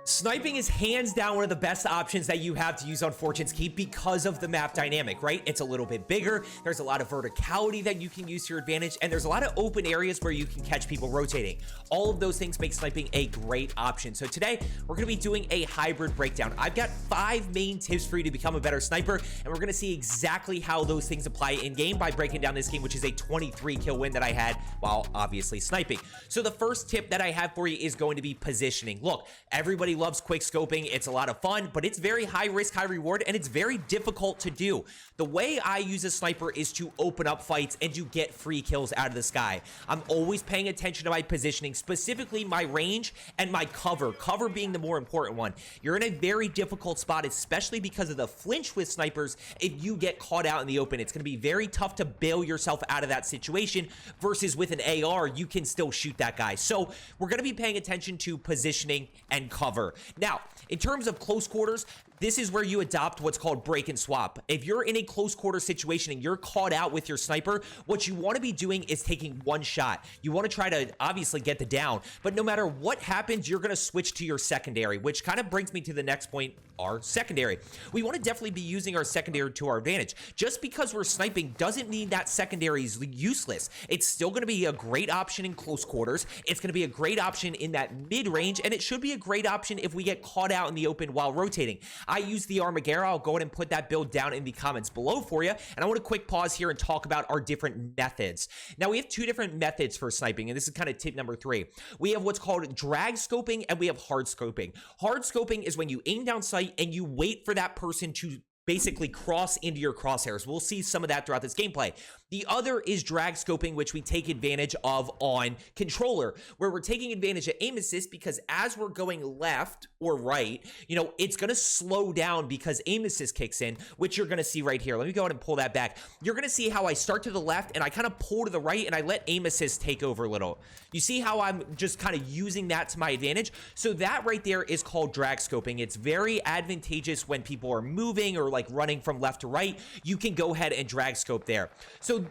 Sniping is hands down one of the best options that you have to use on Fortune's Keep because of the map dynamic, right? It's a little bit bigger. There's a lot of verticality that you can use to your advantage, and there's a lot of open areas where you can catch people rotating. All of those things make sniping a great option. So today, we're going to be doing a hybrid breakdown. I've got 5 main tips for you to become a better sniper, and we're going to see exactly how those things apply in-game by breaking down this game, which is a 23 kill win that I had while obviously sniping. So the first tip that I have for you is going to be positioning. Look, everybody loves quick scoping. It's a lot of fun, but it's very high risk, high reward, and it's very difficult to do. The way I use a sniper is to open up fights and to get free kills out of the sky. I'm always paying attention to my positioning, specifically my range and my cover being the more important one. You're in a very difficult spot, especially because of the flinch with snipers. If you get caught out in the open, it's going to be very tough to bail yourself out of that situation, versus with an AR, you can still shoot that guy. So we're going to be paying attention to positioning and cover. Now, in terms of close quarters, this is where you adopt what's called break and swap. If you're in a close quarter situation and you're caught out with your sniper, what you want to be doing is taking one shot. You want to try to obviously get the down, but no matter what happens, you're going to switch to your secondary, which kind of brings me to the next point, our secondary. We want to definitely be using our secondary to our advantage. Just because we're sniping doesn't mean that secondary is useless. It's still going to be a great option in close quarters. It's going to be a great option in that mid-range, and it should be a great option if we get caught out in the open while rotating. I use the Armaguerra. I'll go ahead and put that build down in the comments below for you. And I want to quick pause here and talk about our different methods. Now, we have 2 different methods for sniping, and this is kind of tip number 3. We have what's called drag scoping, and we have hard scoping. Hard scoping is when you aim down sight and you wait for that person to basically cross into your crosshairs. We'll see some of that throughout this gameplay. The other is drag scoping, which we take advantage of on controller, where we're taking advantage of aim assist, because as we're going left or right, you know, it's going to slow down because aim assist kicks in, which you're going to see right here. Let me go ahead and pull that back. You're going to see how I start to the left and I kind of pull to the right and I let aim assist take over a little. You see how I'm just kind of using that to my advantage? So that right there is called drag scoping. It's very advantageous when people are moving or like running from left to right. You can go ahead and drag scope there.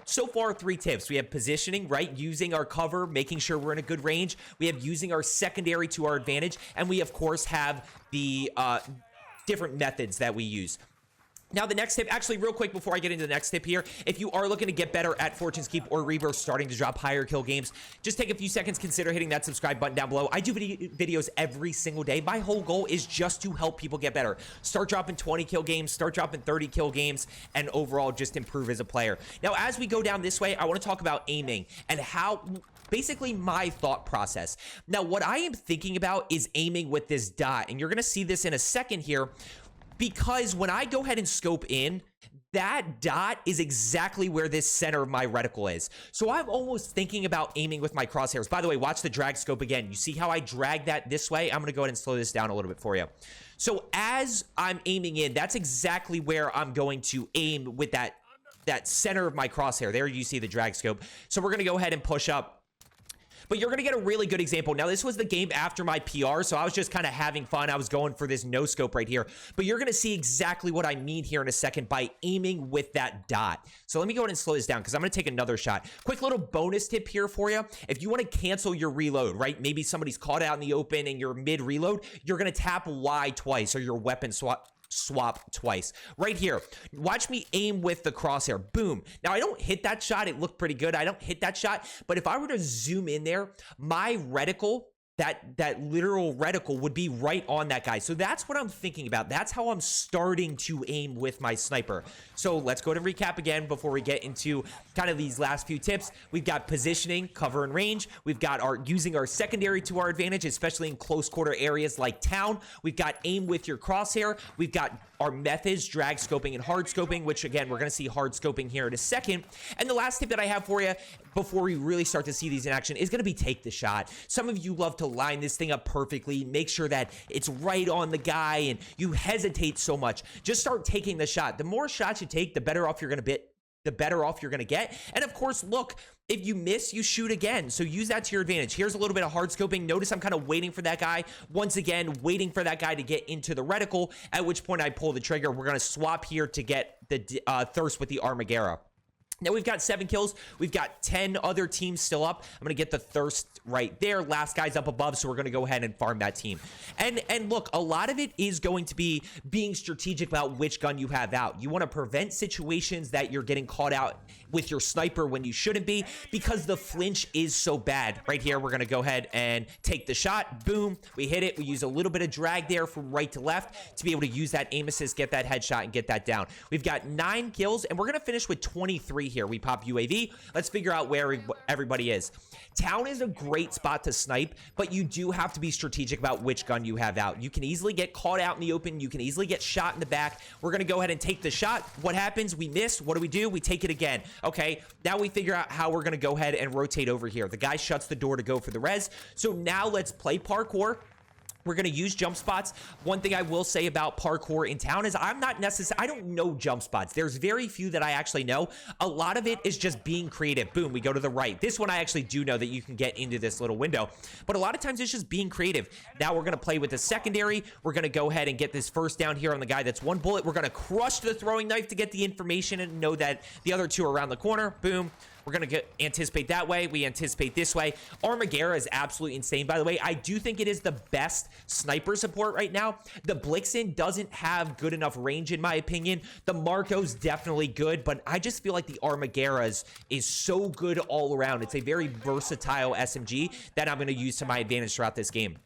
So far, 3 tips. We have positioning, right? Using our cover, making sure we're in a good range. We have using our secondary to our advantage. And we, of course, have the different methods that we use. Now, the next tip, actually, real quick before I get into the next tip here, if you are looking to get better at Fortune's Keep or REBIRTH, starting to drop higher kill games, just take a few seconds, consider hitting that subscribe button down below. I do videos every single day. My whole goal is just to help people get better. Start dropping 20 kill games, start dropping 30 kill games, and overall just improve as a player. Now, as we go down this way, I want to talk about aiming and how... basically my thought process. Now, what I am thinking about is aiming with this dot, and you're going to see this in a second here, because when I go ahead and scope in, that dot is exactly where this center of my reticle is. So I'm almost thinking about aiming with my crosshairs. By the way, watch the drag scope again. You see how I drag that this way? I'm going to go ahead and slow this down a little bit for you. So as I'm aiming in, that's exactly where I'm going to aim with that center of my crosshair. There you see the drag scope. So we're going to go ahead and push up. But you're going to get a really good example. Now, this was the game after my PR, so I was just kind of having fun. I was going for this no scope right here. But you're going to see exactly what I mean here in a second by aiming with that dot. So let me go ahead and slow this down because I'm going to take another shot. Quick little bonus tip here for you. If you want to cancel your reload, right? Maybe somebody's caught out in the open and you're mid-reload, you're going to tap Y twice, or your weapon swap twice. Right here, watch me aim with the crosshair. Boom. Now, I don't hit that shot. It looked pretty good. I don't hit that shot, but if I were to zoom in there, my reticle, that literal reticle would be right on that guy. So that's what I'm thinking about. That's how I'm starting to aim with my sniper. So let's go to recap again before we get into kind of these last few tips. We've got positioning, cover, and range. We've got using our secondary to our advantage, especially in close quarter areas like town. We've got aim with your crosshair. We've got our methods, drag scoping and hard scoping, which again, we're going to see hard scoping here in a second. And the last tip that I have for you before we really start to see these in action is going to be take the shot. Some of you love to line this thing up perfectly, make sure that it's right on the guy, and you hesitate so much. Just start taking the shot. The more shots you take, the better off you're going to get. And of course, look, if you miss, you shoot again. So use that to your advantage. Here's a little bit of hard scoping. Notice I'm kind of waiting for that guy. Once again, waiting for that guy to get into the reticle, at which point I pull the trigger. We're going to swap here to get the thirst with the Armaguerra. Now we've got 7 kills. We've got 10 other teams still up. I'm going to get the thirst right there. Last guy's up above, so we're going to go ahead and farm that team. And look, a lot of it is going to be being strategic about which gun you have out. You want to prevent situations that you're getting caught out with your sniper when you shouldn't be, because the flinch is so bad. Right here, we're going to go ahead and take the shot. Boom. We hit it. We use a little bit of drag there from right to left to be able to use that aim assist, get that headshot, and get that down. We've got 9 kills, and we're going to finish with 23 here. We pop UAV. Let's figure out where everybody is. Town is a great spot to snipe, but you do have to be strategic about which gun you have out. You can easily get caught out in the open. You can easily get shot in the back. We're going to go ahead and take the shot. What happens? We miss. What do? We take it again. Okay, now we figure out how we're going to go ahead and rotate over here. The guy shuts the door to go for the res. So now let's play parkour. We're going to use jump spots. One thing I will say about parkour in town is I don't know jump spots. There's very few that I actually know. A lot of it is just being creative. Boom, we go to the right. This one I actually do know that you can get into this little window, but a lot of times it's just being creative. Now we're going to play with the secondary. We're going to go ahead and get this first down here on the guy that's 1 bullet. We're going to crush the throwing knife to get the information and know that the other 2 are around the corner. Boom. We're going to anticipate that way. We anticipate this way. Armaguerra is absolutely insane, by the way. I do think it is the best sniper support right now. The Blixen doesn't have good enough range, in my opinion. The Marco's definitely good, but I just feel like the Armaguerra is so good all around. It's a very versatile SMG that I'm going to use to my advantage throughout this game.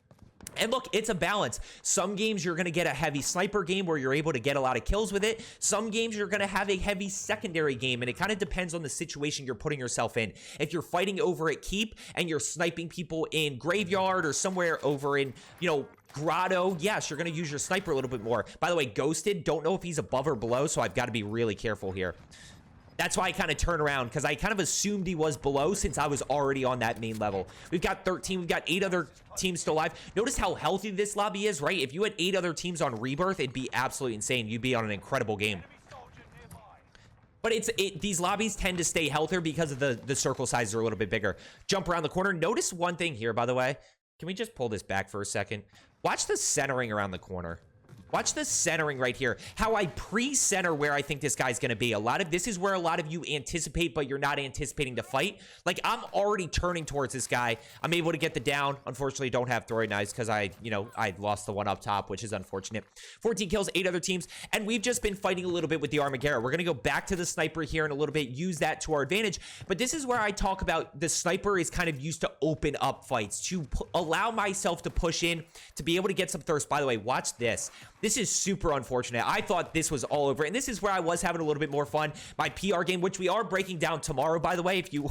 And look, it's a balance. Some games you're going to get a heavy sniper game where you're able to get a lot of kills with it. Some games you're going to have a heavy secondary game, and it kind of depends on the situation you're putting yourself in. If you're fighting over at Keep and you're sniping people in Graveyard or somewhere over in, Grotto, yes, you're going to use your sniper a little bit more. By the way, Ghosted, don't know if he's above or below, so I've got to be really careful here. That's why I kind of turn around, because I kind of assumed he was below since I was already on that main level. We've got 13. We've got 8 other teams still alive. Notice how healthy this lobby is, right? If you had 8 other teams on Rebirth, it'd be absolutely insane. You'd be on an incredible game. But these lobbies tend to stay healthier because of the circle sizes are a little bit bigger. Jump around the corner. Notice one thing here, by the way. Can we just pull this back for a second? Watch the centering around the corner. Watch the centering right here. How I pre-center where I think this guy's going to be. This is where a lot of you anticipate, but you're not anticipating to fight. Like, I'm already turning towards this guy. I'm able to get the down. Unfortunately, don't have throwing knives because I lost the one up top, which is unfortunate. 14 kills, 8 other teams, and we've just been fighting a little bit with the Armaguerra. We're going to go back to the sniper here in a little bit, use that to our advantage. But this is where I talk about the sniper is kind of used to open up fights, to allow myself to push in, to be able to get some thirst. By the way, watch this. This is super unfortunate. I thought this was all over, and this is where I was having a little bit more fun. My PR game, which we are breaking down tomorrow, by the way. If you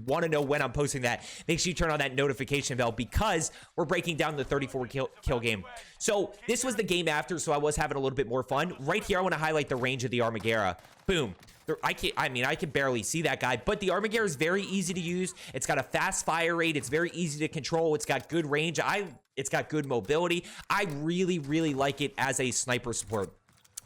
want to know when I'm posting that, make sure you turn on that notification bell, because we're breaking down the 34 kill game. So this was the game after, so I was having a little bit more fun. Right here, I want to highlight the range of the Armaguerra. Boom. I can barely see that guy, but the Armaguerra is very easy to use. It's got a fast fire rate. It's very easy to control. It's got good range. It's got good mobility. I really, really like it as a sniper support.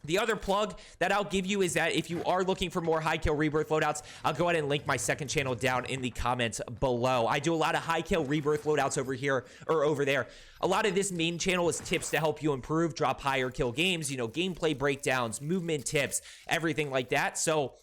The other plug that I'll give you is that if you are looking for more high kill rebirth loadouts, I'll go ahead and link my second channel down in the comments below. I do a lot of high kill rebirth loadouts over here or over there. A lot of this main channel is tips to help you improve, drop higher kill games, gameplay breakdowns, movement tips, everything like that. So,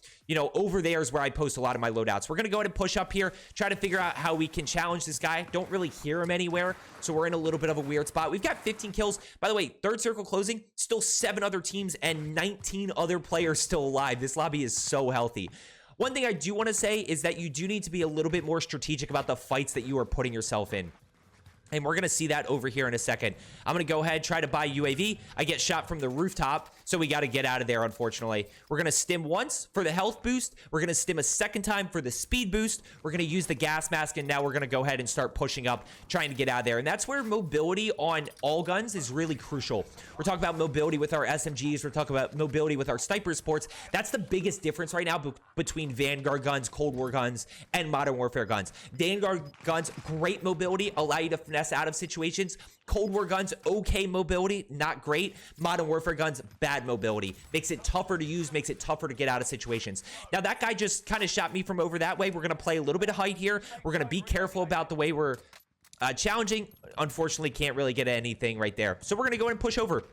over there is where I post a lot of my loadouts. We're going to go ahead and push up here, try to figure out how we can challenge this guy. Don't really hear him anywhere, so we're in a little bit of a weird spot. We've got 15 kills. By the way, third circle closing, still 7 other teams and 19 other players still alive. This lobby is so healthy. One thing I do want to say is that you do need to be a little bit more strategic about the fights that you are putting yourself in. And we're going to see that over here in a second. I'm going to go ahead, try to buy UAV. I get shot from the rooftop, so we got to get out of there, unfortunately. We're going to stim once for the health boost. We're going to stim a second time for the speed boost. We're going to use the gas mask, and now we're going to go ahead and start pushing up, trying to get out of there. And that's where mobility on all guns is really crucial. We're talking about mobility with our SMGs. We're talking about mobility with our sniper sports. That's the biggest difference right now between Vanguard guns, Cold War guns, and Modern Warfare guns. Vanguard guns, great mobility, allow you to finesse out of situations. Cold War guns, okay mobility, not great. Modern Warfare guns, bad mobility. Makes it tougher to use, makes it tougher to get out of situations. Now, that guy just kind of shot me from over that way. We're going to play a little bit of height here. We're going to be careful about the way we're challenging. Unfortunately, can't really get anything right there. So we're going to go ahead and push over.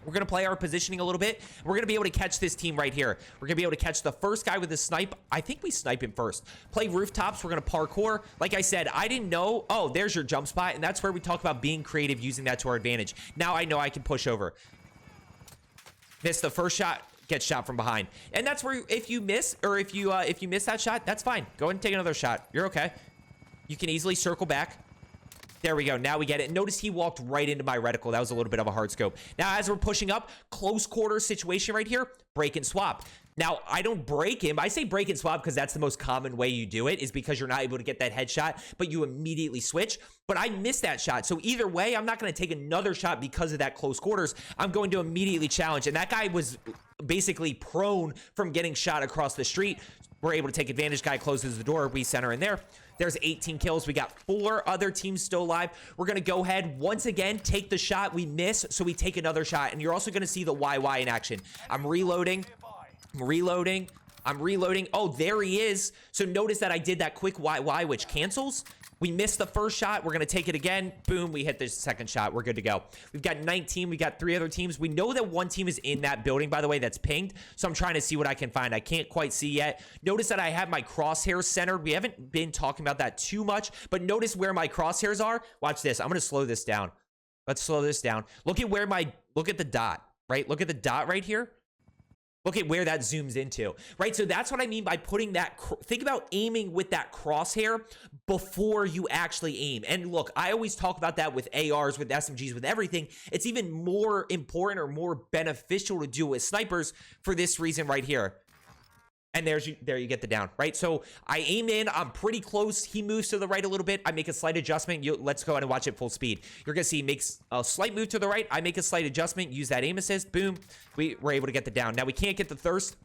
We're going to play our positioning a little bit. We're going to be able to catch this team right here. We're going to be able to catch the first guy with the snipe. I think we snipe him first. Play rooftops. We're going to parkour. Like I said, I didn't know. Oh, there's your jump spot. And that's where we talk about being creative, using that to our advantage. Now I know I can push over. Miss the first shot. Get shot from behind. And that's where if you miss, or if you miss that shot, that's fine. Go ahead and take another shot. You're okay. You can easily circle back. There we go. Now we get it. Notice he walked right into my reticle. That was a little bit of a hard scope. Now, as we're pushing up, close quarter situation right here, break and swap. Now, I don't break him. I say break and swap because that's the most common way you do it, is because you're not able to get that headshot, but you immediately switch. But I missed that shot. So either way, I'm not going to take another shot because of that close quarters. I'm going to immediately challenge. And that guy was basically prone from getting shot across the street. We're able to take advantage. Guy closes the door. We center in there. There's 18 kills. We got 4 other teams still alive. We're going to go ahead once again, take the shot. We miss, so we take another shot. And you're also going to see the YY in action. I'm reloading. I'm reloading. I'm reloading. Oh, there he is. So notice that I did that quick YY, which cancels. We missed the first shot. We're going to take it again. Boom. We hit the second shot. We're good to go. We've got 19. We got 3 other teams. We know that one team is in that building, by the way, that's pinged. So I'm trying to see what I can find. I can't quite see yet. Notice that I have my crosshairs centered. We haven't been talking about that too much, but notice where my crosshairs are. Watch this. I'm going to slow this down. Let's slow this down. Look at where look at the dot, right? Look at the dot right here. Look at where that zooms into, right? So that's what I mean by putting that, think about aiming with that crosshair before you actually aim. And look, I always talk about that with ARs, with SMGs, with everything. It's even more important or more beneficial to do with snipers for this reason right here. And there you get the down, right? So I aim in, I'm pretty close. He moves to the right a little bit. I make a slight adjustment. Let's go ahead and watch it full speed. You're gonna see he makes a slight move to the right. I make a slight adjustment, use that aim assist, boom. We're able to get the down. Now we can't get the thirst.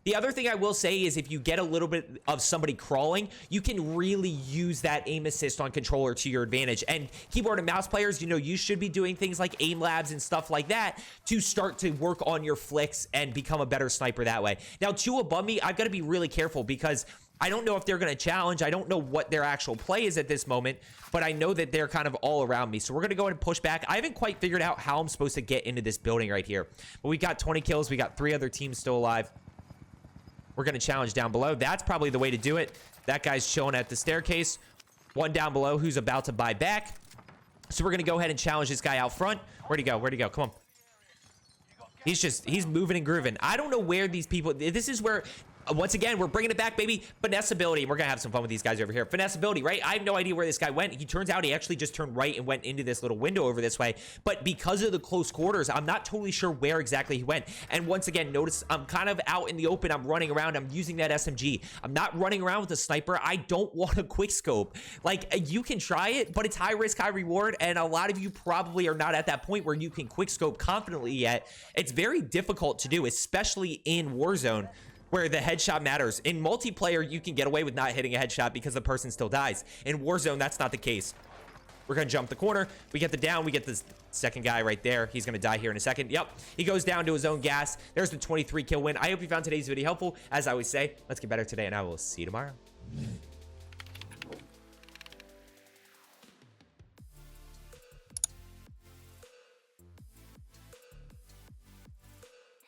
The other thing I will say is if you get a little bit of somebody crawling, you can really use that aim assist on controller to your advantage. And keyboard and mouse players, you know, you should be doing things like aim labs and stuff like that to start to work on your flicks and become a better sniper that way. Now, 2 above me, I've got to be really careful because I don't know if they're going to challenge. I don't know what their actual play is at this moment, but I know that they're kind of all around me. So we're going to go ahead and push back. I haven't quite figured out how I'm supposed to get into this building right here. But we got 20 kills. We got 3 other teams still alive. We're going to challenge down below. That's probably the way to do it. That guy's chilling at the staircase. 1 down below who's about to buy back. So we're going to go ahead and challenge this guy out front. Where'd he go? Where'd he go? Come on. He's moving and grooving. I don't know where these people, this is where, once again, we're bringing it back, baby. Finesse ability. We're going to have some fun with these guys over here. Finesse ability, right? I have no idea where this guy went. He turns out he actually just turned right and went into this little window over this way. But because of the close quarters, I'm not totally sure where exactly he went. And once again, notice I'm kind of out in the open. I'm running around. I'm using that SMG. I'm not running around with a sniper. I don't want a quick scope. Like, you can try it, but it's high risk, high reward. And a lot of you probably are not at that point where you can quick scope confidently yet. It's very difficult to do, especially in Warzone, where the headshot matters. In multiplayer, you can get away with not hitting a headshot because the person still dies. In Warzone, that's not the case. We're gonna jump the corner. We get the down. We get this second guy right there. He's gonna die here in a second. Yep, he goes down to his own gas. There's the 23 kill win. I hope you found today's video helpful. As I always say, let's get better today, and I will see you tomorrow.